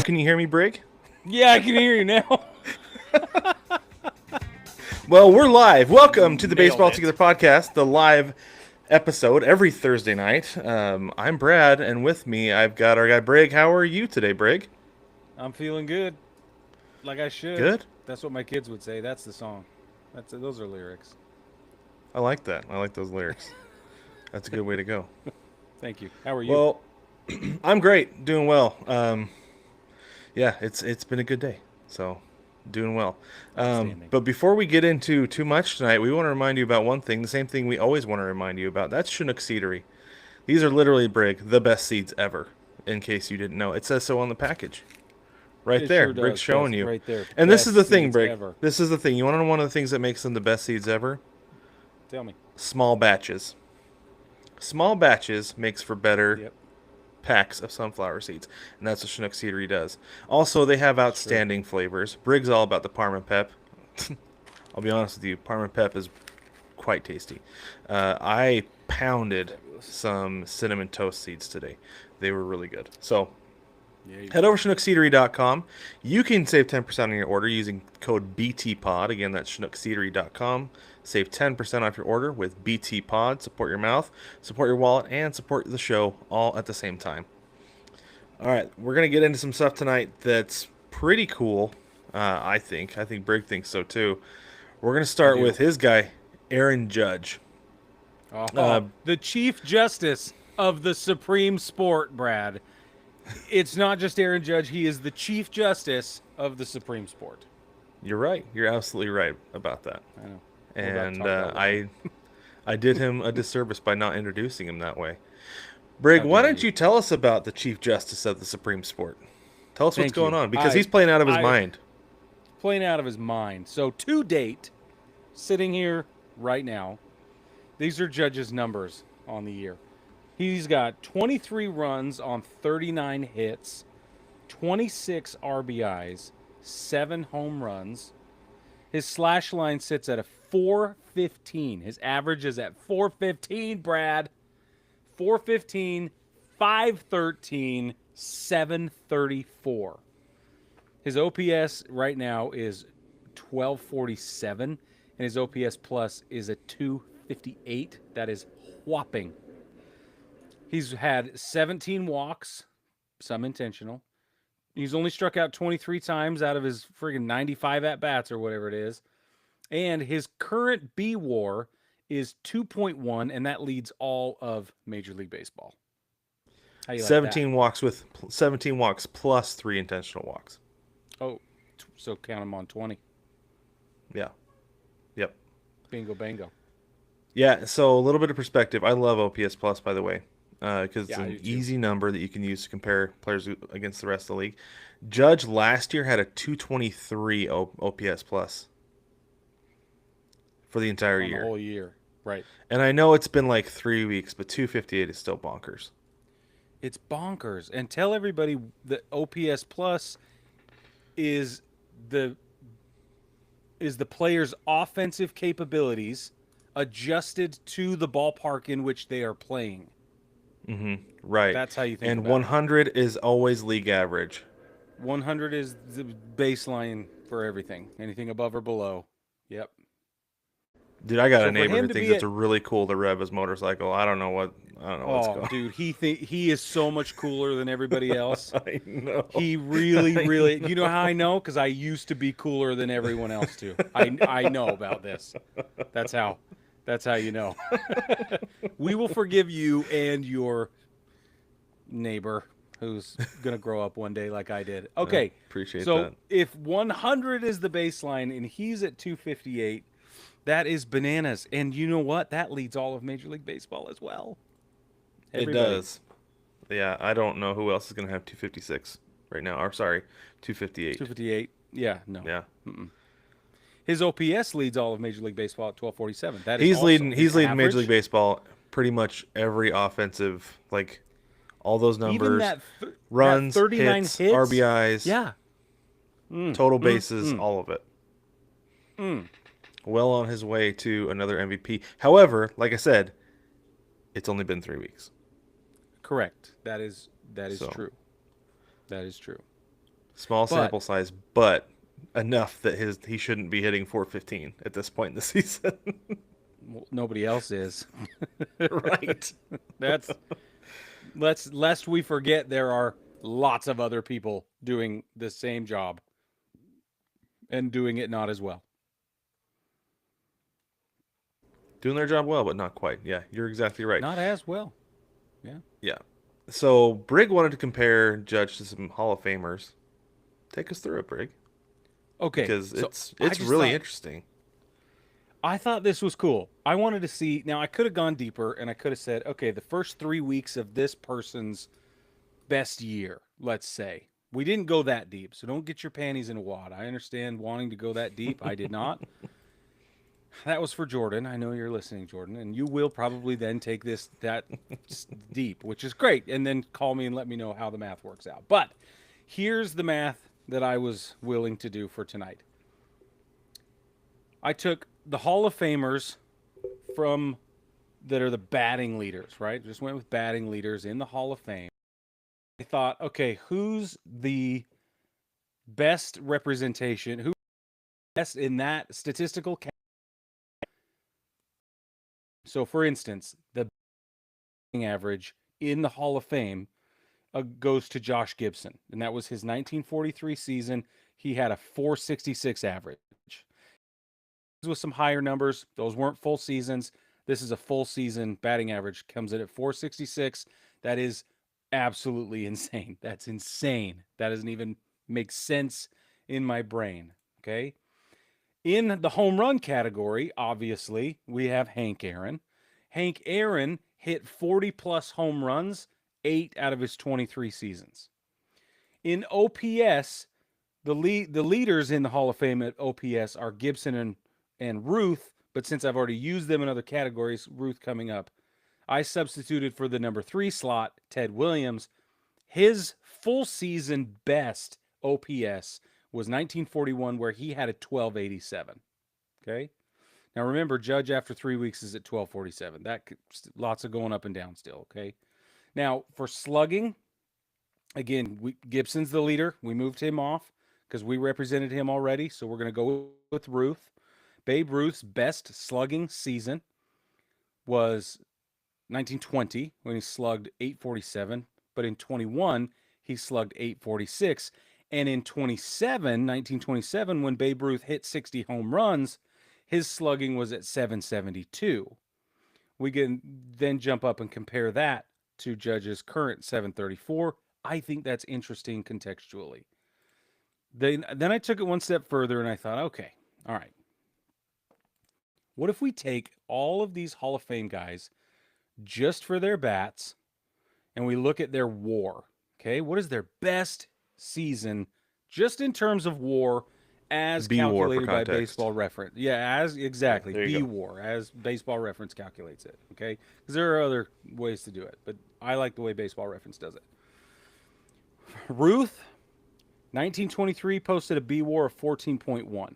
Can you hear me, Brig? Yeah, I can hear you now. Well, we're live. Welcome to the Nailed Baseball it. Together podcast, the live episode every Thursday night. I'm Brad, and with me, I've got our guy Brig. How are you today, Brig? I'm feeling good, like I should. Good? That's what my kids would say. That's the song. Those are lyrics. I like that. I like those lyrics. That's a good way to go. Thank you. How are you? Well, I'm great. Doing well. Yeah, it's been a good day. So, doing well. Outstanding. But before we get into too much tonight, we want to remind you about one thing, the same thing we always want to remind you about. That's Chinook Seedery. These are literally, Brig, the best seeds ever, in case you didn't know. It says so on the package. Right It there. sure does. Brig's showing Best- you. right there. And this Best is the thing, seeds Brig. ever. This is the thing. You want to know one of the things that makes them the best seeds ever? Tell me. Small batches. Small batches makes for better Yep. packs of sunflower seeds, and that's what Chinook Seedery does. Also, they have outstanding flavors. Brig's all about the Parma Pep. I'll be honest with you, Parma Pep is quite tasty. I pounded some cinnamon toast seeds today. They were really good. So Yeah. head over to ChinookSeedery.com. You can save 10% on your order using code BTPOD. Again, that's ChinookSeedery.com. Save 10% off your order with BTPOD. Support your mouth, support your wallet, and support the show all at the same time. All right, we're going to get into some stuff tonight that's pretty cool, I think. I think Brig thinks so, too. We're going to start with his guy, Aaron Judge. The Chief Justice of the Supreme Sport, Brad. It's not just Aaron Judge. He is the Chief Justice of the Supreme Sport. You're right. You're absolutely right about that. I know. And I did him a disservice by not introducing him that way. Brig, why don't you tell us about the Chief Justice of the Supreme Sport? Tell us what's going on, because he's playing out of his mind. Playing out of his mind. So to date, sitting here right now, these are Judge's numbers on the year. He's got 23 runs on 39 hits, 26 RBIs, 7 home runs. His slash line sits at a 415. His average is at 415, Brad. 415, 513, 734. His OPS right now is 1247, and his OPS plus is a 258. That is whopping. He's had 17 walks, some intentional. He's only struck out 23 times out of his friggin' 95 at-bats or whatever it is. And his current B-WAR is 2.1, and that leads all of Major League Baseball. How you 17 walks with 17 walks plus 3 intentional walks. Oh, so count him on 20. Yeah. Yep. Bingo, bango. Yeah, so a little bit of perspective. I love OPS plus, by the way, because it's I an do too. easy number that you can use to compare players against the rest of the league. Judge last year had a 223 OPS plus for the entire On year. the whole year, right. And I know it's been like 3 weeks, but 258 is still bonkers. It's bonkers. And tell everybody that OPS plus is the player's offensive capabilities adjusted to the ballpark in which they are playing. Right. That's how you think and about 100 is always league average. 100 is the baseline for everything. Anything above or below. Yep. Dude, I got So a for neighbor him who to thinks be it's a really cool to rev his motorcycle. I don't know what's going. Dude, he is so much cooler than everybody else. I know. He really. You know how I know? Because I used to be cooler than everyone else too. I know about this. That's how you know. We will forgive you and your neighbor who's gonna grow up one day like I did. Okay, appreciate so that. if 100 is the baseline and he's at 258, That is bananas. And you know what? That leads all of Major League Baseball as well. It Everybody. does. Yeah, I don't know who else is going to have 256 right now. Or sorry, 258. 258. Yeah, no. Yeah. Mm-mm. His OPS leads all of Major League Baseball at 1247. That is He's also leading his he's leading Major League average. Baseball pretty much every offensive, like all those Even numbers, that runs, 39 hits, hits. RBIs, Yeah. Mm, total mm, bases, mm, all of it. mm. Well on his way to another MVP. However, like I said, it's only been 3 weeks. Correct. That is So, true. That is true. small But sample size, but enough that he shouldn't be hitting 415 at this point in the season. well, nobody else is. Right. That's let's lest we forget there are lots of other people doing the same job and doing it not as well. Doing their job well, but not quite. Yeah, you're exactly right. Not as well. Yeah. Yeah. So Brig wanted to compare Judge to some Hall of Famers. Take us through it, Brig, Okay. because So I it's just really thought interesting. I thought this was cool. I wanted to see. Now I could have gone deeper and I could have said, okay, the first 3 weeks of this person's best year, let's say. We didn't go that deep, so don't get your panties in a wad. I understand wanting to go that deep. I did not. That was for Jordan. I know you're listening, Jordan, and you will probably then take this that deep, which is great, and then call me and let me know how the math works out. But here's the math that I was willing to do for tonight. I took the Hall of Famers from that are the batting leaders, right? Just went with batting leaders in the Hall of Fame. I thought, okay, who's the best representation? Who's best in that statistical category? So, for instance, the batting average in the Hall of Fame goes to Josh Gibson, and that was his 1943 season. He had a 466 average. With some higher numbers, those weren't full seasons. This is a full season batting average, comes in at 466. That is absolutely insane. That's insane. That doesn't even make sense in my brain. Okay. In the home run category, obviously, we have Hank Aaron. Hank Aaron hit 40 plus home runs 8 out of his 23 seasons. In OPS, the leaders in the Hall of Fame at OPS are Gibson and Ruth, but since I've already used them in other categories, Ruth coming up, I substituted for the number 3 slot, Ted Williams. His full season best OPS was 1941, where he had a 1287. Okay. Now remember, Judge after 3 weeks is at 1247. That lots of going up and down still. Okay. Now for slugging, again, Gibson's the leader. We moved him off because we represented him already. So we're going to go with Ruth. Babe Ruth's best slugging season was 1920 when he slugged 847, but in 21 he slugged 846, and in 1927 when Babe Ruth hit 60 home runs, his slugging was at 772. We can then jump up and compare that to Judge's current 734. I think that's interesting contextually. Then I took it one step further and I thought, okay, all right. What if we take all of these Hall of Fame guys just for their bats and we look at their WAR? Okay, what is their best season just in terms of WAR as B War for calculated by context. Baseball Reference? Yeah, as Yeah, exactly there you B go. WAR as Baseball Reference calculates it. Okay, because there are other ways to do it, but I like the way Baseball Reference does it. Ruth, 1923, posted a B WAR of 14.1.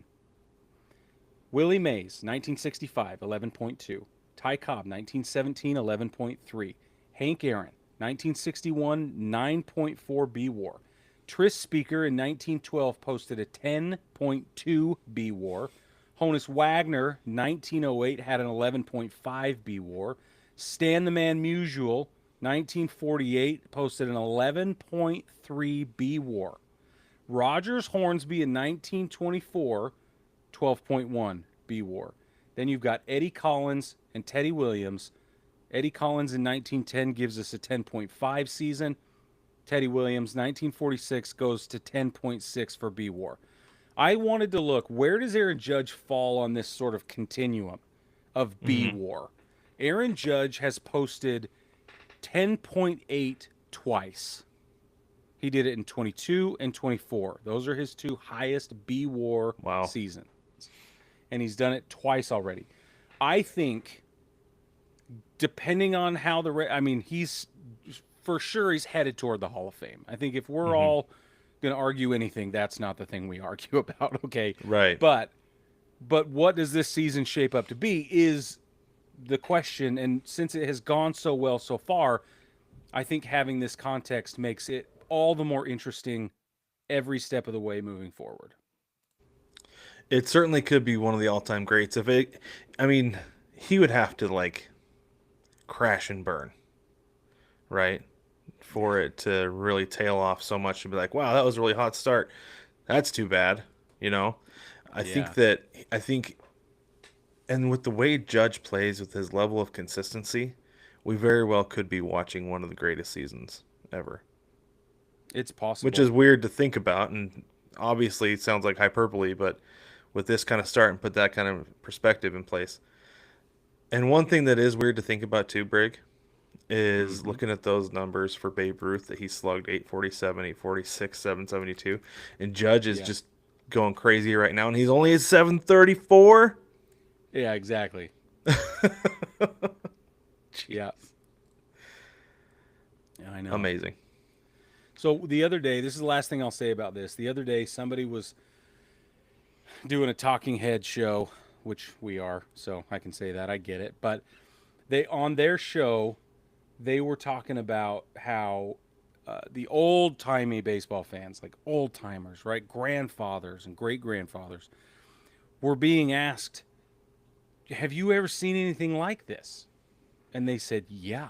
Willie Mays, 1965, 11.2. Ty Cobb, 1917, 11.3. Hank Aaron, 1961, 9.4 B WAR. Tris Speaker in 1912 posted a 10.2 B WAR. Honus Wagner, 1908, had an 11.5 B WAR. Stan the Man Musial, 1948, posted an 11.3 B WAR. Rogers Hornsby in 1924, 12.1 B WAR. Then you've got Eddie Collins and Teddy Williams. Eddie Collins in 1910 gives us a 10.5 season. Teddy Williams, 1946, goes to 10.6 for B WAR. I wanted to look, where does Aaron Judge fall on this sort of continuum of B Mm-hmm. war? Aaron Judge has posted 10.8 twice. He did it in 22 and 24. Those are his two highest B war Wow. seasons. And he's done it twice already. I think, depending on how I mean, he's for sure he's headed toward the Hall of Fame. I think if we're Mm-hmm. all going to argue anything, that's not the thing we argue about. Okay. Right. But what does this season shape up to be is the question. And since it has gone so well so far, I think having this context makes it all the more interesting every step of the way moving forward. It certainly could be one of the all-time greats. If it, I mean, he would have to like crash and burn, right? For it to really tail off so much to be like, wow, that was a really hot start. That's too bad, you know. I Yeah. think that I think, and with the way Judge plays with his level of consistency, we very well could be watching one of the greatest seasons ever. It's Which possible. is weird to think about, and obviously it sounds like hyperbole, but with this kind of start and put that kind of perspective in place. And one thing that is weird to think about too, Brig, is Hmm. looking at those numbers for Babe Ruth that he slugged 847, 846, 772, and Judge is Yeah. just going crazy right now, and he's only at 734. Yeah, exactly. Yeah. Jeez. Yeah, I know. Amazing. So the other day, this is the last thing I'll say about this. The other day, somebody was doing a talking head show, which we are, so I can say that. I get it. But they, on their show, they were talking about how the old timey baseball fans, like old timers, right? Grandfathers and great grandfathers, were being asked, have you ever seen anything like this? And they said, yeah,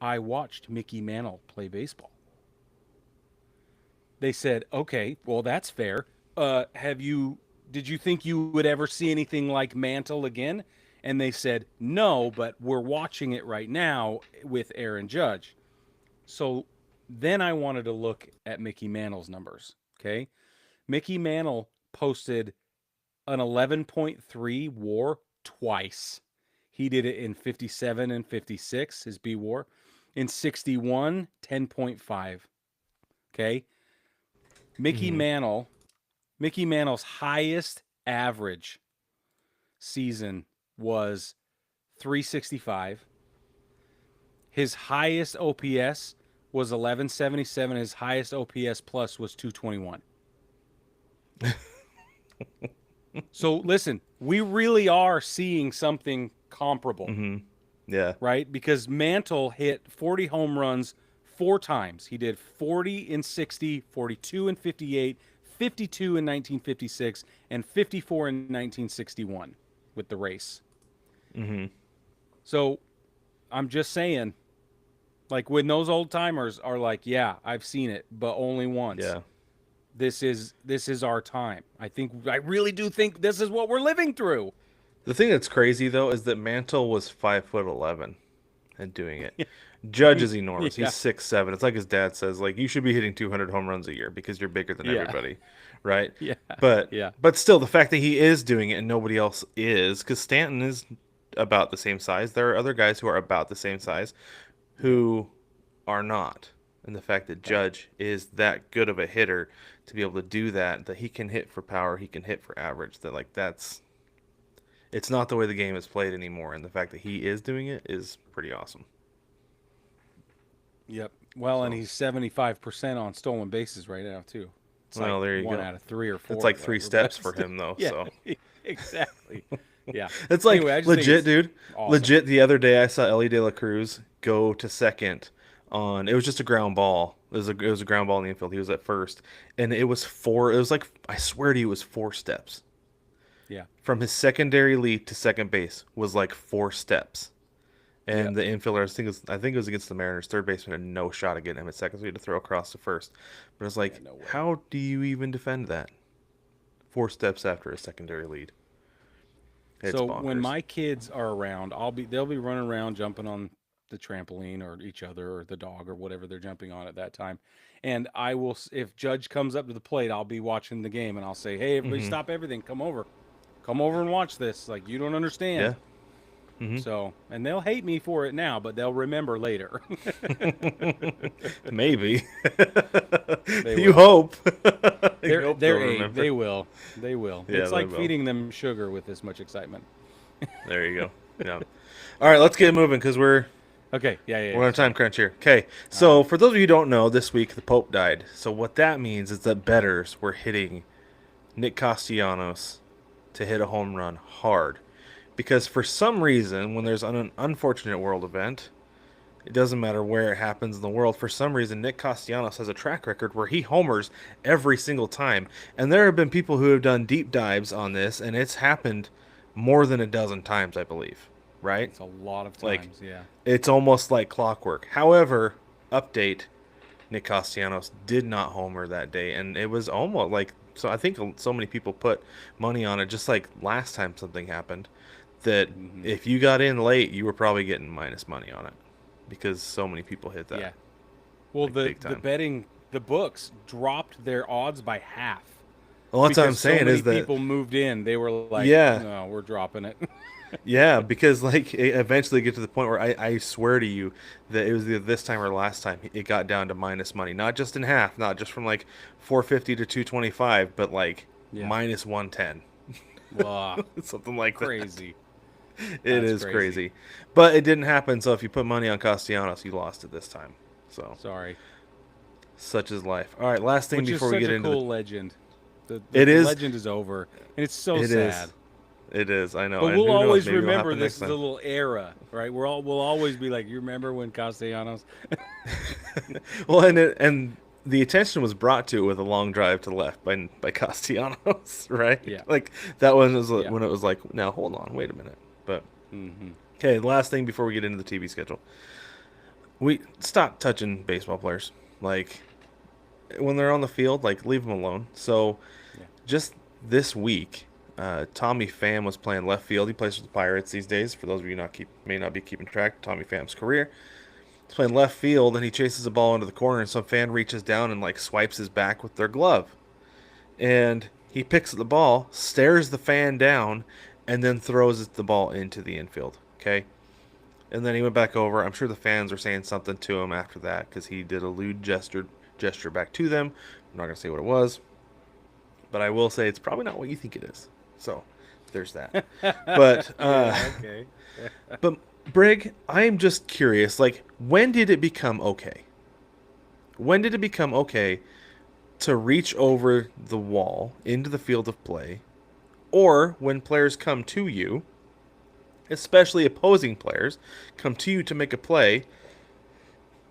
I watched Mickey Mantle play baseball. They said, okay, well, that's fair. Did you think you would ever see anything like Mantle again? And they said, no, but we're watching it right now with Aaron Judge. So then I wanted to look at Mickey Mantle's numbers. Okay. Mickey Mantle posted an 11.3 war twice. He did it in 57 and 56, his B war. In 61, 10.5. Okay. Mickey Mm-hmm. Mantle, Mickey Mantle's highest average season was 365. His highest OPS was 1177. His highest OPS plus was 221. So listen, we really are seeing something comparable, Mm-hmm. Yeah. right? Because Mantle hit 40 home runs four times. He did 40 in 60, 42 in 58, 52 in 1956, and 54 in 1961 with the race. Mm-hmm. So I'm just saying, like when those old timers are like, yeah, I've seen it, but only once. Yeah. This is our time. I really do think this is what we're living through. The thing that's crazy though is that Mantle was 5'11" and doing it. Judge is enormous. He's Yeah. 6'7". It's like his dad says, like you should be hitting 200 home runs a year because you're bigger than Yeah. everybody, right? Yeah. But Yeah. but still, the fact that he is doing it and nobody else is, because Stanton is about the same size. There are other guys who are about the same size Yep. who are not. And the fact that Right. Judge is that good of a hitter to be able to do that, that he can hit for power, he can hit for average, that like that's it's not the way the game is played anymore, and the fact that he is doing it is pretty awesome. Yep. Well, and So, he's 75% on stolen bases right now too. It's like well, there you one go. out of three or That's four or like three whatever. But steps for him though. yeah, So exactly. Yeah. it's like Anyway, I just think legit, it's dude. awesome. Legit. The other day, I saw Ellie De La Cruz go to second on. It was just a ground ball. It was a ground ball in the infield. He was at first, and it was four. It was like I swear to you, it was four steps Yeah. from his secondary lead to second base was like four steps. Yep. And the infielder, I think it was against the Mariners. Third baseman had no shot at getting him at second, so he had to throw across to first. But it's Yeah. like, No way. how do you even defend that? Four steps after a secondary lead. It's So when bonkers. my kids are around, they'll be running around jumping on the trampoline or each other or the dog or whatever they're jumping on at that time. And I will, if Judge comes up to the plate, I'll be watching the game and I'll say, "Hey, everybody, Mm-hmm. stop everything! Come over and watch this. Like you don't understand." Yeah. Mm-hmm. So, and they'll hate me for it now, but they'll remember later. Maybe. They You will. hope. You hope they'll They're eight. remember. They will. They will. Yeah, It's they like will. feeding them sugar with this much excitement. There you go. Yeah. All right, let's get moving because Okay. Yeah. Yeah. we're Yeah. on a time Sorry. crunch here. Okay, All right. so for those of you who don't know, this week the Pope died. So what that means is that bettors were hitting Nick Castellanos to hit a home run hard. Because for some reason, when there's an unfortunate world event, it doesn't matter where it happens in the world, for some reason, Nick Castellanos has a track record where he homers every single time. And there have been people who have done deep dives on this, and it's happened more than a dozen times, I believe. Right? It's a lot of Like, times. Yeah. it's almost like clockwork. However, update, Nick Castellanos did not homer that day, and it was almost like, so I think so many people put money on it, just like last time something happened, that Hmm. if you got in late, you were probably getting minus money on it because so many people hit that, Yeah. Well, like, the big the time. betting the books dropped their odds by half Well, that's what I'm because so saying many is that, people moved in. They were like, yeah, "No, we're dropping it." yeah, because like it eventually get to the point where I swear to you that it was either this time or last time it got down to minus money, not just in half, not just from like 450 to 225, but like Yeah. minus 110, Wow. something like that. Crazy. It That's is crazy. crazy, but it didn't happen. So if you put money on Castellanos, you lost it this time. So Sorry. such is life. All right, last thing Which is before we such get a into the, cool legend. The, the it the is, legend is over, and it's so it sad. is, it is. I know, But and we'll who knows? always Maybe it'll remember happen next this time. little era, right? We'll always be like, you remember when Castellanos? Well, and the attention was brought to it with a long drive to the left by Castellanos, right? Yeah. Like that one was Yeah. when it was like, now hold on, wait a minute. But Hmm. okay, the last thing before we get into the TV schedule, we stop touching baseball players. Like when they're on the field, like leave them alone. So Yeah. just this week, Tommy Pham was playing left field. He plays for the Pirates these days. For those of you may not be keeping track of Tommy Pham's career, he's playing left field and he chases a ball into the corner, and some fan reaches down and like swipes his back with their glove, and he picks up the ball, stares the fan down, and then throws the ball into the infield. Okay, and then he went back over. I'm sure the fans were saying something to him after that because he did a lewd gesture back to them. I'm not gonna say what it was, but I will say it's probably not what you think it is. So there's that. But Yeah. Okay. but Brig, I am just curious. Like, when did it become okay? When did it become okay to reach over the wall into the field of play, or when players come to you, especially opposing players, come to you to make a play?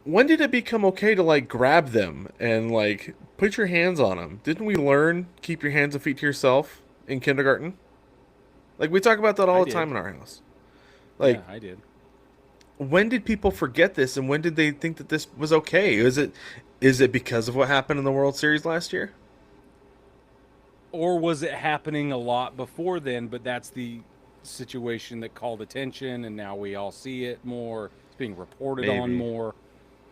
When did it become okay to like grab them and like put your hands on them? Didn't we learn keep your hands and feet to yourself in kindergarten? Like we talk about that I all the did. time in our house. Yeah, Like, I did. when did people forget this, and when did they think that this was okay? Is it because of what happened in the World Series last year? Or was it happening a lot before then? But that's the situation that called attention, and now we all see it more. It's being reported on Maybe. more.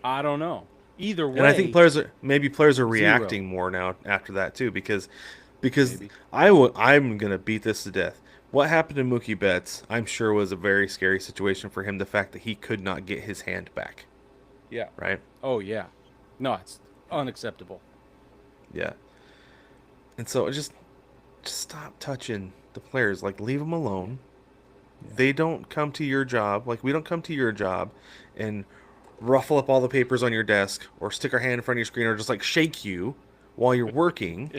I don't know. Either And I think way, players are zero. reacting more now after that too, because Maybe. I'm gonna beat this to death. What happened to Mookie Betts, I'm sure, was a very scary situation for him. The fact that he could not get his hand back, Yeah. right? Oh yeah. No, it's unacceptable. Yeah. And so just stop touching the players. Like, leave them alone. Yeah. They don't come to your job. Like, we don't come to your job and ruffle up all the papers on your desk or stick our hand in front of your screen or just like shake you while you're working,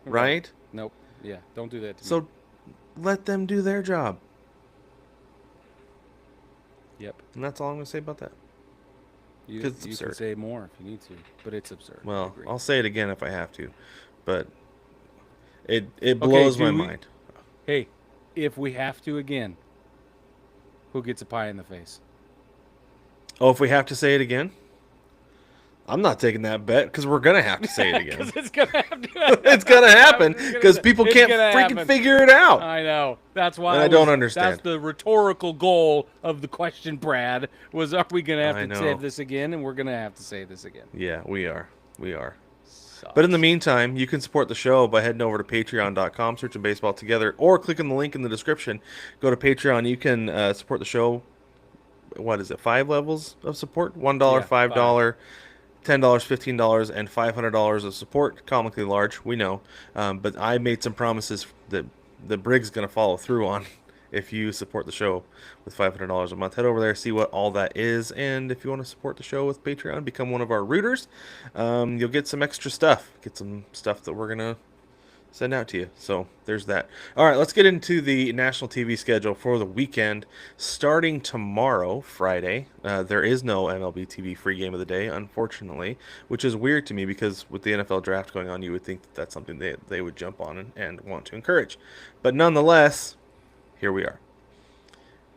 Right. right? Nope. Yeah. Don't do that to me. So let them do their job. Yep. And that's all I'm going to say about that. You 'Cause it's you can absurd. say more if you need to, but it's absurd. I Well, agree. I'll say it again if I have to, but it Okay, blows my mind. hey, if we have to again, who gets a pie in the face? Oh, if we have to say it again, I'm not taking that bet because we're gonna have to say it again. Because it's gonna have to. It's gonna happen because people It's can't gonna freaking happen. figure it out. I know. That's why And I don't understand. That's the rhetorical goal of the question, Brad. Was are we gonna have I to know. say this again? And we're gonna have to say this again. Yeah, we are. We are. Sucks. But in the meantime, you can support the show by heading over to patreon.com, searching Baseball Together, or clicking the link in the description. Go to Patreon. You can support the show. What is it? 5 levels of support? $1, Yeah, $5, $10, $15, and $500 of support. Comically large, we know. But I made some promises that Brig's going to follow through on. If you support the show with $500 a month, head over there, see what all that is. And if you want to support the show with Patreon, become one of our rooters. You'll get some extra stuff. Get some stuff that we're going to send out to you. So there's that. All right, let's get into the national TV schedule for the weekend. Starting tomorrow, Friday, there is no MLB TV free game of the day, unfortunately, which is weird to me because with the NFL draft going on, you would think that that's something they would jump on and want to encourage. But nonetheless, here we are.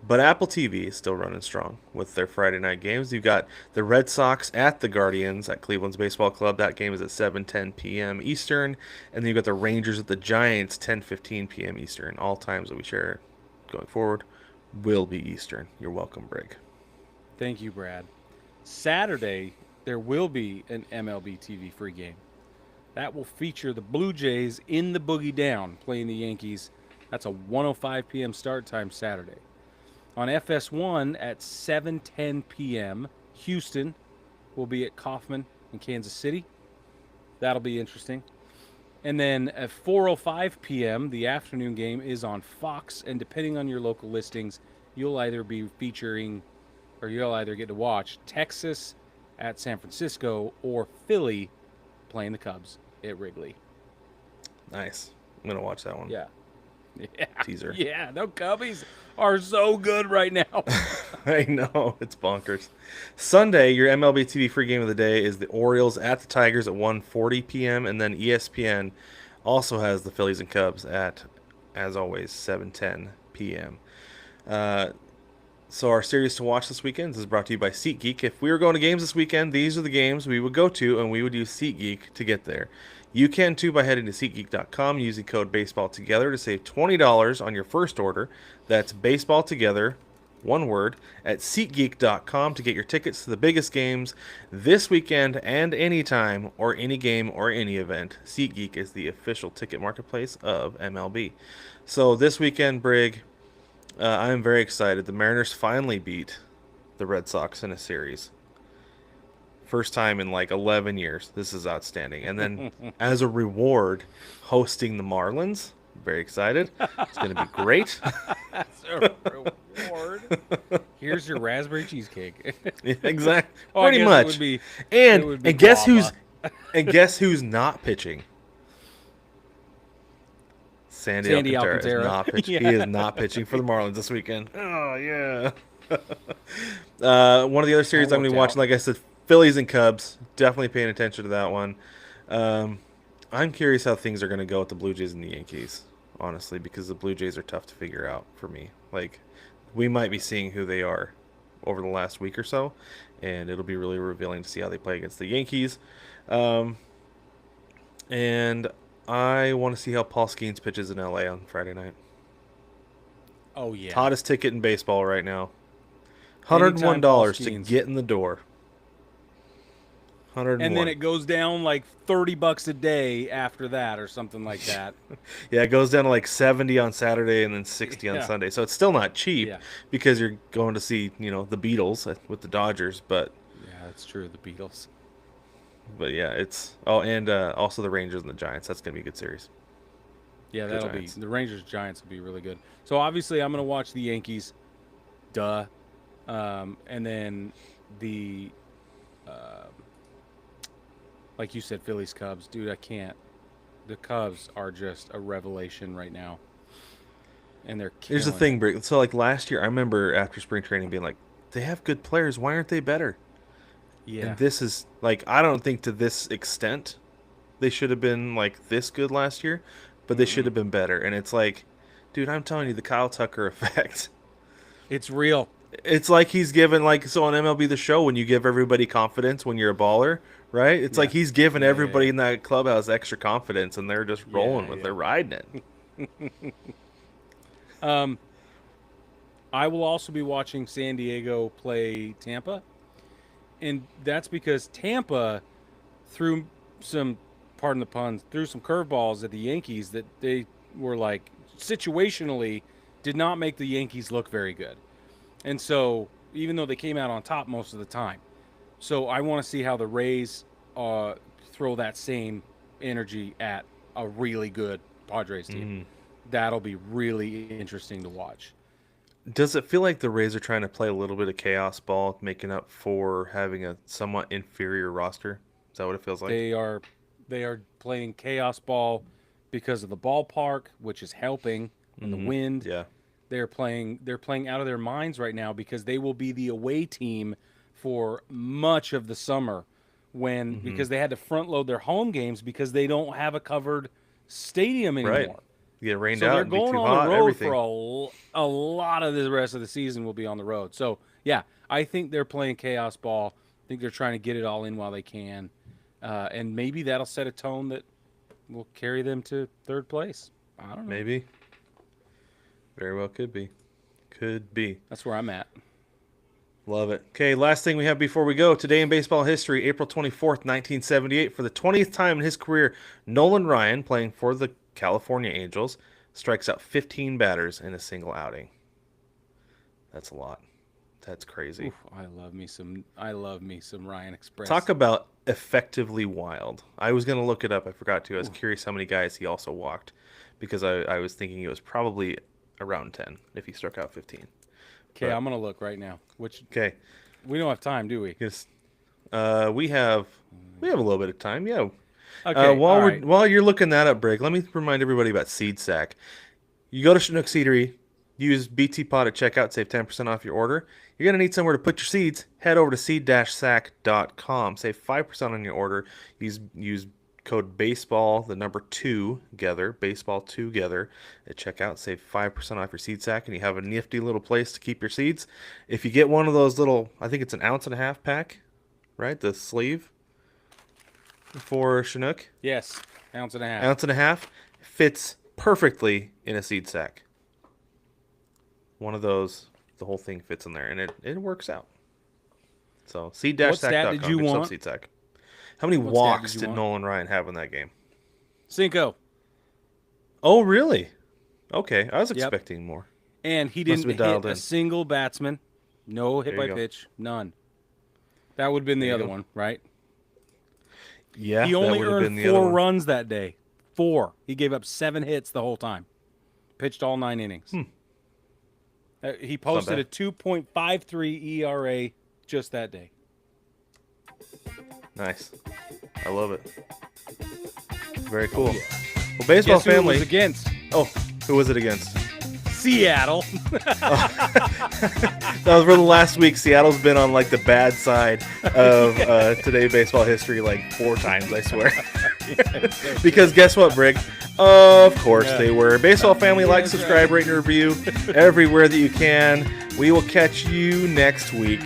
But Apple TV is still running strong with their Friday night games. You've got the Red Sox at the Guardians at Cleveland's Baseball Club. That game is at 7:10 p.m. Eastern. And then you've got the Rangers at the Giants, 10:15 p.m. Eastern. All times that we share going forward will be Eastern. You're welcome, Brig. Thank you, Brad. Saturday, there will be an MLB TV free game. That will feature the Blue Jays in the Boogie Down playing the Yankees. That's a 1:05 p.m. start time Saturday. On FS1 at 7:10 p.m., Houston will be at Kauffman in Kansas City. That'll be interesting. And then at 4:05 p.m., the afternoon game is on Fox. And depending on your local listings, you'll either be featuring, or you'll either get to watch Texas at San Francisco or Philly playing the Cubs at Wrigley. Nice. I'm going to watch that one. Yeah. Yeah. Teaser. Yeah, no, Cubbies are so good right now. I know. It's bonkers. Sunday, your MLB TV free game of the day is the Orioles at the Tigers at 1:40 p.m. And then ESPN also has the Phillies and Cubs at, as always, 7:10 p.m. So our series to watch this weekend is brought to you by SeatGeek. If we were going to games this weekend, these are the games we would go to, and we would use SeatGeek to get there. You can too by heading to SeatGeek.com using code BaseballTogether to save $20 on your first order. That's BaseballTogether, one word, at SeatGeek.com to get your tickets to the biggest games this weekend and anytime or any game or any event. SeatGeek is the official ticket marketplace of MLB. So this weekend, Brig, I'm very excited. The Mariners finally beat the Red Sox in a series. First time in like 11 years. This is outstanding. And then as a reward, hosting the Marlins. Very excited. It's going to be great. That's a reward. Here's your raspberry cheesecake. Yeah, exactly. Oh, I Pretty guess much. It would be, and it would be and guess guava. guess who's not pitching? Sandy Alcantara is Alcantara. not pitching. Yeah. He is not pitching for the Marlins this weekend. Oh yeah. One of the other series That I'm going to be worked watching, like I said, Phillies and Cubs. Definitely paying attention to that one. I'm curious how things are going to go with the Blue Jays and the Yankees, honestly, because the Blue Jays are tough to figure out for me. Like, we might be seeing who they are over the last week or so, and it'll be really revealing to see how they play against the Yankees. And I want to see how Paul Skeens pitches in LA on Friday night. Oh, yeah. Hottest ticket in baseball right now. Anytime Paul $101 to Skeens. get in the door. 101. And then it goes down like $30 a day after that or something like that. Yeah, it goes down to like 70 on Saturday and then 60 on Yeah. Sunday. So it's still not cheap Yeah. because you're going to see, the Beatles with the Dodgers, but Yeah, that's true. The Beatles. yeah, it's and also the Rangers and the Giants. That's going to be a good series. Yeah, Go that'll Giants. be the Rangers Giants will be really good. So obviously I'm gonna watch the Yankees, duh, and then the, like you said, Phillies Cubs, dude. I can't. The Cubs are just a revelation right now, and they're killing Here's the thing, Brick. So like last year, I remember after spring training being like, they have good players. Why aren't they better? Yeah, And this is like, I don't think to this extent they should have been like this good last year, but they should have been better. And it's like, dude, I'm telling you, the Kyle Tucker effect. it's real. It's like he's given, like, so on MLB The Show, when you give everybody confidence when you're a baller, right? It's like he's giving everybody yeah. in that clubhouse extra confidence, and they're just rolling with it, they're riding it. I will also be watching San Diego play Tampa, and that's because Tampa threw some, pardon the puns, threw some curveballs at the Yankees that they were like situationally did not make the Yankees look very good. And so, even though they came out on top most of the time, so I want to see how the Rays throw that same energy at a really good Padres team. That'll be really interesting to watch. Does it feel like the Rays are trying to play a little bit of chaos ball, making up for having a somewhat inferior roster? Is that what it feels like? They are playing chaos ball because of the ballpark, which is helping, and the wind. Yeah. They're playing out of their minds right now because they will be the away team for much of the summer because they had to front load their home games because they don't have a covered stadium anymore. Right. You get rained So out they're and be going too on hot, the road everything. for a lot of the rest of the season will be on the road. So, yeah, I think they're playing chaos ball. I think they're trying to get it all in while they can. And maybe that'll set a tone that will carry them to third place. I don't know. Maybe. Very well could be. Could be. That's where I'm at. Love it. Okay, last thing we have before we go. Today in baseball history, April 24th, 1978. For the 20th time in his career, Nolan Ryan, playing for the California Angels, strikes out 15 batters in a single outing. That's a lot. That's crazy. Oof, I love me some Ryan Express. Talk about effectively wild. I was going to look it up. I forgot to. I was curious how many guys he also walked because I was thinking it was probably around 10 if he struck out 15. Okay, I'm going to look right now. Okay. We don't have time, do we? Yes. We have a little bit of time. Yeah. Okay. While you're looking that up, Brig, let me remind everybody about Seed Sack. You go to Chinook Seedery, use BT Pod at checkout, save 10% off your order. You're going to need somewhere to put your seeds. Head over to seed-sack.com. Save 5% on your order. Use code baseball, the number 2 together, baseball 2 together at checkout. Save 5% off your seed sack, and you have a nifty little place to keep your seeds. If you get one of those little, I think it's an 1.5 ounce pack, right? The sleeve for Chinook. Yes, 1.5 ounces. 1.5 ounces fits perfectly in a seed sack. One of those, the whole thing fits in there, and it works out. So seed-sack.com. Did you want? Seed sack. How many walks did Nolan Ryan have in that game? 5. Oh, really? Okay, I was expecting more. And he didn't hit a single batsman. No hit by pitch. None. That would have been the other one, right? Yeah, he only earned 4 runs that day. 4. He gave up 7 hits the whole time. Pitched all 9 innings. He posted a 2.53 ERA just that day. Nice. I love it. Very cool. Well, baseball Guess who family. It was against? Oh, who was it against? Seattle. That was for the last week. Seattle's been on like the bad side of today baseball history like 4 times, I swear. Because guess what, Brig? Of course they were. Baseball family, like, subscribe, rate, and review everywhere that you can. We will catch you next week.